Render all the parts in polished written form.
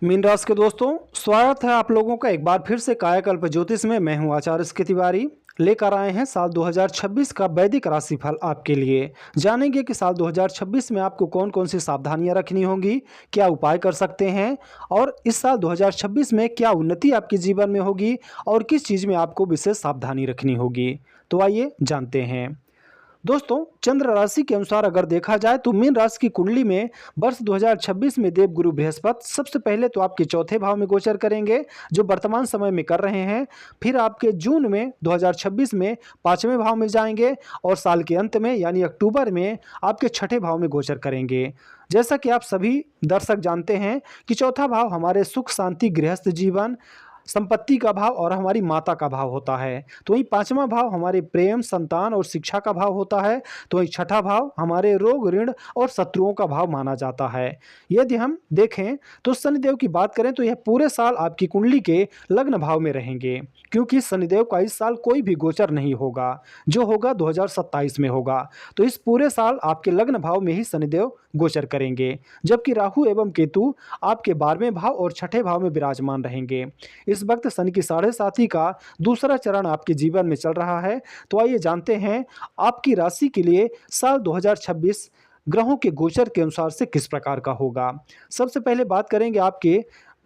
Mean राशि के दोस्तों, स्वागत है आप लोगों का एक बार फिर से कायाकल्प ज्योतिष में। मैं हूं आचार्य इसके तिवारी। लेकर आए हैं साल 2026 का वैदिक राशिफल आपके लिए। जानेंगे कि साल 2026 में आपको कौन कौन सी सावधानियां रखनी होंगी, क्या उपाय कर सकते हैं और इस साल 2026 में क्या उन्नति आपके जीवन में होगी और किस चीज़ में आपको विशेष सावधानी रखनी होगी। तो आइए जानते हैं। दोस्तों, चंद्र राशि के अनुसार अगर देखा जाए तो मीन राशि की कुंडली में वर्ष 2026 में देवगुरु बृहस्पति सबसे पहले तो आपके चौथे भाव में गोचर करेंगे, जो वर्तमान समय में कर रहे हैं। फिर आपके जून में 2026 में पांचवें भाव में जाएंगे और साल के अंत में यानी अक्टूबर में आपके छठे भाव में गोचर करेंगे। जैसा कि आप सभी दर्शक जानते हैं कि चौथा भाव हमारे सुख शांति, गृहस्थ जीवन, संपत्ति का भाव और हमारी माता का भाव होता है। तो वहीं पांचवा भाव हमारे प्रेम, संतान और शिक्षा का भाव होता है। तो वहीं छठा भाव हमारे रोग, ऋण और शत्रुओं का भाव माना जाता है। यदि हम देखें तो शनिदेव की बात करें तो यह पूरे साल आपकी कुंडली के लग्न भाव में रहेंगे, क्योंकि शनिदेव का इस साल कोई भी गोचर नहीं होगा, जो होगा 2027 में होगा। तो इस पूरे साल आपके लग्न भाव में ही शनिदेव गोचर करेंगे, जबकि राहु एवं केतु आपके 12वें भाव और छठे भाव में विराजमान रहेंगे। इस वक्त शनि की साढ़े साथी का दूसरा चरण आपके जीवन में चल रहा है। तो आइए जानते हैं आपकी राशि के लिए साल 2026 ग्रहों के गोचर के अनुसार से किस प्रकार का होगा। सबसे पहले बात करेंगे आपके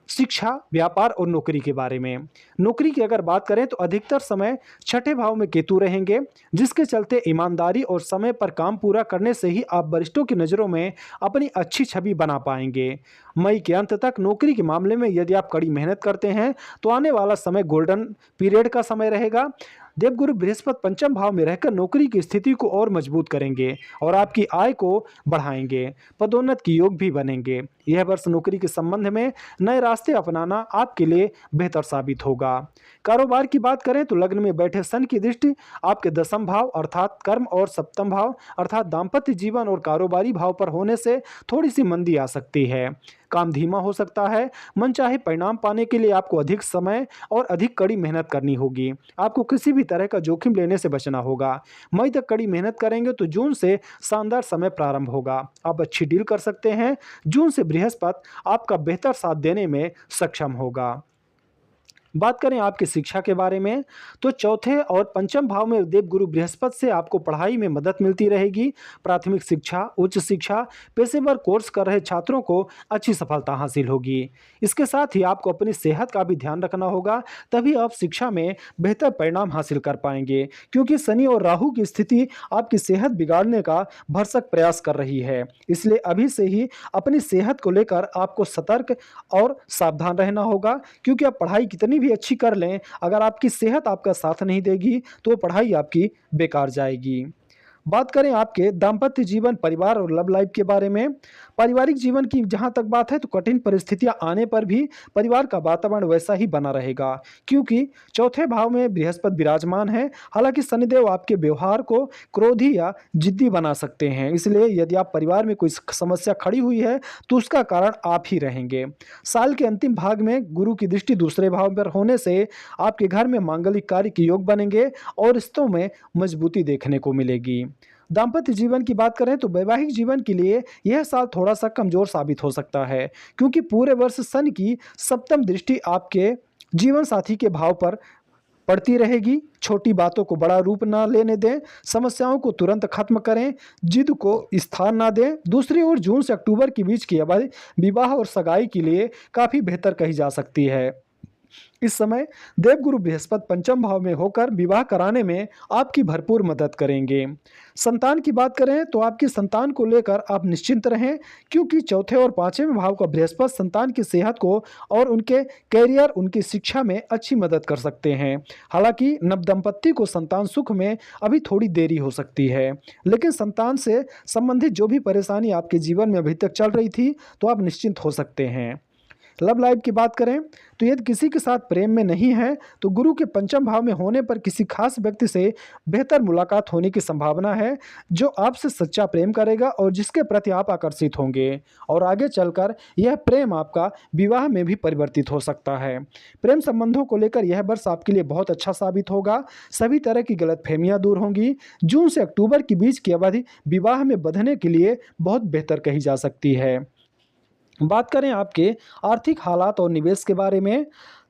शिक्षा, व्यापार और नौकरी के बारे में। नौकरी की अगर बात करें तो अधिकतर समय छठे भाव में केतु रहेंगे, जिसके चलते ईमानदारी और समय पर काम पूरा करने से ही आप वरिष्ठों की नज़रों में अपनी अच्छी छवि बना पाएंगे। मई के अंत तक नौकरी के मामले में यदि आप कड़ी मेहनत करते हैं तो आने वाला समय गोल्डन पीरियड का समय रहेगा। देवगुरु बृहस्पति पंचम भाव में रहकर नौकरी की स्थिति को और मजबूत करेंगे और आपकी आय को बढ़ाएंगे। पदोन्नत की योग भी बनेंगे। यह वर्ष नौकरी के संबंध में नए रास्ते अपनाना आपके लिए बेहतर साबित होगा। कारोबार की बात करें तो लग्न में बैठे शनि की दृष्टि आपके दसम भाव अर्थात कर्म और सप्तम भाव अर्थात दाम्पत्य जीवन और कारोबारी भाव पर होने से थोड़ी सी मंदी आ सकती है। काम धीमा हो सकता है। मनचाहे परिणाम पाने के लिए आपको अधिक समय और अधिक कड़ी मेहनत करनी होगी। आपको किसी भी तरह का जोखिम लेने से बचना होगा। मई तक कड़ी मेहनत करेंगे तो जून से शानदार समय प्रारंभ होगा। आप अच्छी डील कर सकते हैं। जून से बृहस्पति आपका बेहतर साथ देने में सक्षम होगा। बात करें आपकी शिक्षा के बारे में तो चौथे और पंचम भाव में देवगुरु बृहस्पति से आपको पढ़ाई में मदद मिलती रहेगी। प्राथमिक शिक्षा, उच्च शिक्षा, पेशेवर कोर्स कर रहे छात्रों को अच्छी सफलता हासिल होगी। इसके साथ ही आपको अपनी सेहत का भी ध्यान रखना होगा, तभी आप शिक्षा में बेहतर परिणाम हासिल कर पाएंगे, क्योंकि शनि और राहु की स्थिति आपकी सेहत बिगाड़ने का भरसक प्रयास कर रही है। इसलिए अभी से ही अपनी सेहत को लेकर आपको सतर्क और सावधान रहना होगा, क्योंकि आप पढ़ाई कितनी भी अच्छी कर लें, अगर आपकी सेहत आपका साथ नहीं देगी तो वो पढ़ाई आपकी बेकार जाएगी। बात करें आपके दाम्पत्य जीवन, परिवार और लव लाइफ के बारे में। पारिवारिक जीवन की जहां तक बात है तो कठिन परिस्थितियां आने पर भी परिवार का वातावरण वैसा ही बना रहेगा, क्योंकि चौथे भाव में बृहस्पति विराजमान है। हालांकि शनिदेव आपके व्यवहार को क्रोधी या जिद्दी बना सकते हैं, इसलिए यदि आप परिवार में कोई समस्या खड़ी हुई है तो उसका कारण आप ही रहेंगे। साल के अंतिम भाग में गुरु की दृष्टि दूसरे भाव पर होने से आपके घर में मांगलिक कार्य के योग बनेंगे और रिश्तों में मजबूती देखने को मिलेगी। दाम्पत्य जीवन की बात करें तो वैवाहिक जीवन के लिए यह साल थोड़ा सा कमजोर साबित हो सकता है, क्योंकि पूरे वर्ष शनि की सप्तम दृष्टि आपके जीवन साथी के भाव पर पड़ती रहेगी। छोटी बातों को बड़ा रूप ना लेने दें, समस्याओं को तुरंत खत्म करें, जिद को स्थान ना दें। दूसरी ओर जून से अक्टूबर के बीच की अवधि विवाह और सगाई के लिए काफ़ी बेहतर कही जा सकती है। इस समय देवगुरु बृहस्पति पंचम भाव में होकर विवाह कराने में आपकी भरपूर मदद करेंगे। संतान की बात करें तो आपकी संतान को लेकर आप निश्चिंत रहें, क्योंकि चौथे और पांचवें भाव का बृहस्पति संतान की सेहत को और उनके कैरियर, उनकी शिक्षा में अच्छी मदद कर सकते हैं। हालांकि नवदंपति को संतान सुख में अभी थोड़ी देरी हो सकती है, लेकिन संतान से संबंधित जो भी परेशानी आपके जीवन में अभी तक चल रही थी तो आप निश्चिंत हो सकते हैं। लव लाइफ की बात करें तो यदि किसी के साथ प्रेम में नहीं है तो गुरु के पंचम भाव में होने पर किसी खास व्यक्ति से बेहतर मुलाकात होने की संभावना है, जो आपसे सच्चा प्रेम करेगा और जिसके प्रति आप आकर्षित होंगे, और आगे चलकर यह प्रेम आपका विवाह में भी परिवर्तित हो सकता है। प्रेम संबंधों को लेकर यह वर्ष आपके लिए बहुत अच्छा साबित होगा। सभी तरह की गलतफहमियां दूर होंगी। जून से अक्टूबर के बीच की अवधि विवाह में बंधने के लिए बहुत बेहतर कही जा सकती है। बात करें आपके आर्थिक हालात और निवेश के बारे में,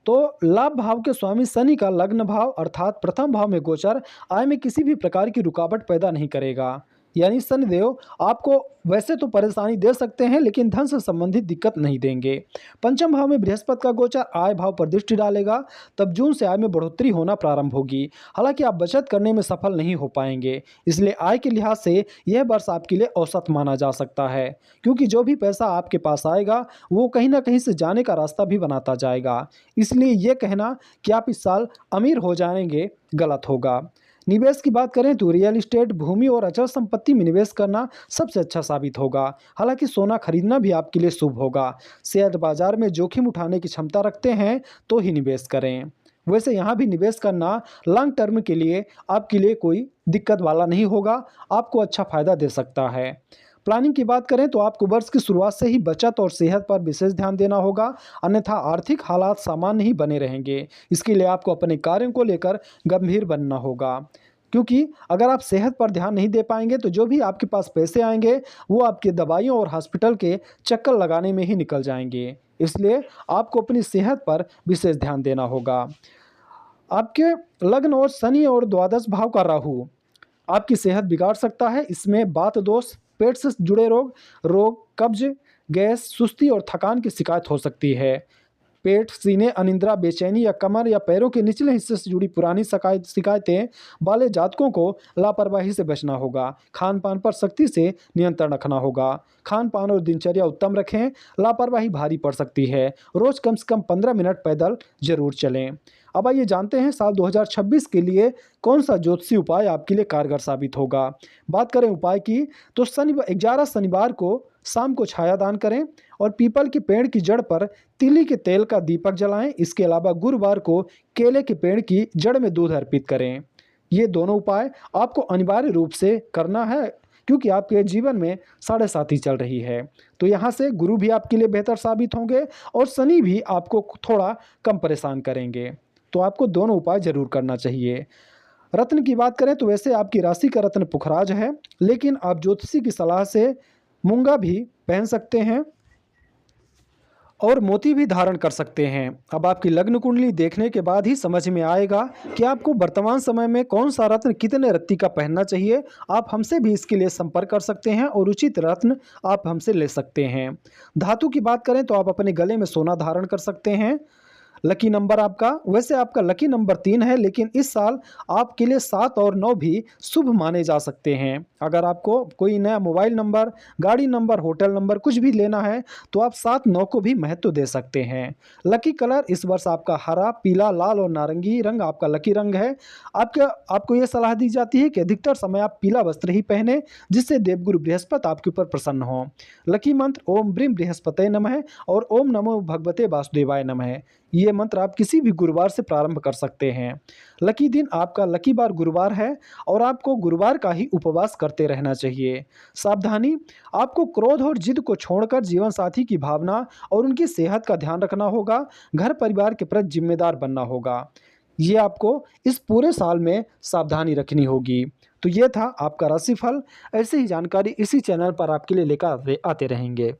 तो लाभ भाव के स्वामी शनि का लग्न भाव अर्थात प्रथम भाव में गोचर आय में किसी भी प्रकार की रुकावट पैदा नहीं करेगा। यानी शनिदेव आपको वैसे तो परेशानी दे सकते हैं, लेकिन धन से संबंधित दिक्कत नहीं देंगे। पंचम भाव में बृहस्पति का गोचर आय भाव पर दृष्टि डालेगा, तब जून से आय में बढ़ोतरी होना प्रारंभ होगी। हालांकि आप बचत करने में सफल नहीं हो पाएंगे, इसलिए आय के लिहाज से यह वर्ष आपके लिए औसत माना जा सकता है, क्योंकि जो भी पैसा आपके पास आएगा वो कहीं ना कहीं से जाने का रास्ता भी बनाता जाएगा। इसलिए यह कहना कि आप इस साल अमीर हो जाएंगे गलत होगा। निवेश की बात करें तो रियल एस्टेट, भूमि और अचल संपत्ति में निवेश करना सबसे अच्छा साबित होगा। हालांकि सोना खरीदना भी आपके लिए शुभ होगा। शेयर बाजार में जोखिम उठाने की क्षमता रखते हैं तो ही निवेश करें। वैसे यहाँ भी निवेश करना लॉन्ग टर्म के लिए आपके लिए कोई दिक्कत वाला नहीं होगा, आपको अच्छा फायदा दे सकता है। प्लानिंग की बात करें तो आपको वर्ष की शुरुआत से ही बचत और सेहत पर विशेष ध्यान देना होगा, अन्यथा आर्थिक हालात सामान्य ही बने रहेंगे। इसके लिए आपको अपने कार्यों को लेकर गंभीर बनना होगा, क्योंकि अगर आप सेहत पर ध्यान नहीं दे पाएंगे तो जो भी आपके पास पैसे आएंगे वो आपके दवाइयों और हॉस्पिटल के चक्कर लगाने में ही निकल जाएंगे। इसलिए आपको अपनी सेहत पर विशेष ध्यान देना होगा। आपके लग्न और शनि और द्वादश भाव का राहु आपकी सेहत बिगाड़ सकता है। इसमें वात दोष, पेट से जुड़े रोग, कब्ज, गैस, सुस्ती और थकान की शिकायत हो सकती है। पेट, सीने, अनिद्रा, बेचैनी या कमर या पैरों के निचले हिस्से से जुड़ी पुरानी शिकायतें वाले जातकों को लापरवाही से बचना होगा। खान पान पर सख्ती से नियंत्रण रखना होगा। खान पान और दिनचर्या उत्तम रखें, लापरवाही भारी पड़ सकती है। रोज कम से कम 15 मिनट पैदल जरूर चलें। अब आइए जानते हैं साल 2026 के लिए कौन सा ज्योतिषी उपाय आपके लिए कारगर साबित होगा। बात करें उपाय की तो 11 शनिवार को शाम को छायादान करें और पीपल के पेड़ की जड़ पर तिली के तेल का दीपक जलाएं। इसके अलावा गुरुवार को केले के पेड़ की जड़ में दूध अर्पित करें। ये दोनों उपाय आपको अनिवार्य रूप से करना है, क्योंकि आपके जीवन में 7.5 चल रही है। तो यहाँ से गुरु भी आपके लिए बेहतर साबित होंगे और शनि भी आपको थोड़ा कम परेशान करेंगे। तो आपको दोनों उपाय जरूर करना चाहिए। रत्न की बात करें तो वैसे आपकी राशि का रत्न पुखराज है, लेकिन आप ज्योतिषी की सलाह से मूंगा भी पहन सकते हैं और मोती भी धारण कर सकते हैं। अब आपकी लग्न कुंडली देखने के बाद ही समझ में आएगा कि आपको वर्तमान समय में कौन सा रत्न कितने रत्ती का पहनना चाहिए। आप हमसे भी इसके लिए संपर्क कर सकते हैं और उचित रत्न आप हमसे ले सकते हैं। धातु की बात करें तो आप अपने गले में सोना धारण कर सकते हैं। लकी नंबर आपका, वैसे आपका लकी नंबर 3 है, लेकिन इस साल आपके लिए 7 और 9 भी शुभ माने जा सकते हैं। अगर आपको कोई नया मोबाइल नंबर, गाड़ी नंबर, होटल नंबर कुछ भी लेना है तो आप 7-9 को भी महत्व दे सकते हैं। लकी कलर इस वर्ष आपका हरा, पीला, लाल और नारंगी रंग आपका लकी रंग है। आपको यह सलाह दी जाती है कि अधिकतर समय आप पीला वस्त्र ही पहने, जिससे देवगुरु बृहस्पति आपके ऊपर प्रसन्न हो। लकी मंत्र ओम ब्रीम बृहस्पते नमः और ओम नमो भगवते वासुदेवाय नमः। ये मंत्र आप किसी भी गुरुवार से प्रारंभ कर सकते हैं। लकी दिन आपका लकी बार गुरुवार है और आपको गुरुवार का ही उपवास करते रहना चाहिए। सावधानी, आपको क्रोध और जिद को छोड़कर जीवन साथी की भावना और उनकी सेहत का ध्यान रखना होगा। घर परिवार के प्रति जिम्मेदार बनना होगा। ये आपको इस पूरे साल में सावधानी रखनी होगी। तो ये था आपका राशिफल। ऐसे ही जानकारी इसी चैनल पर आपके लिए लेकर आते रहेंगे।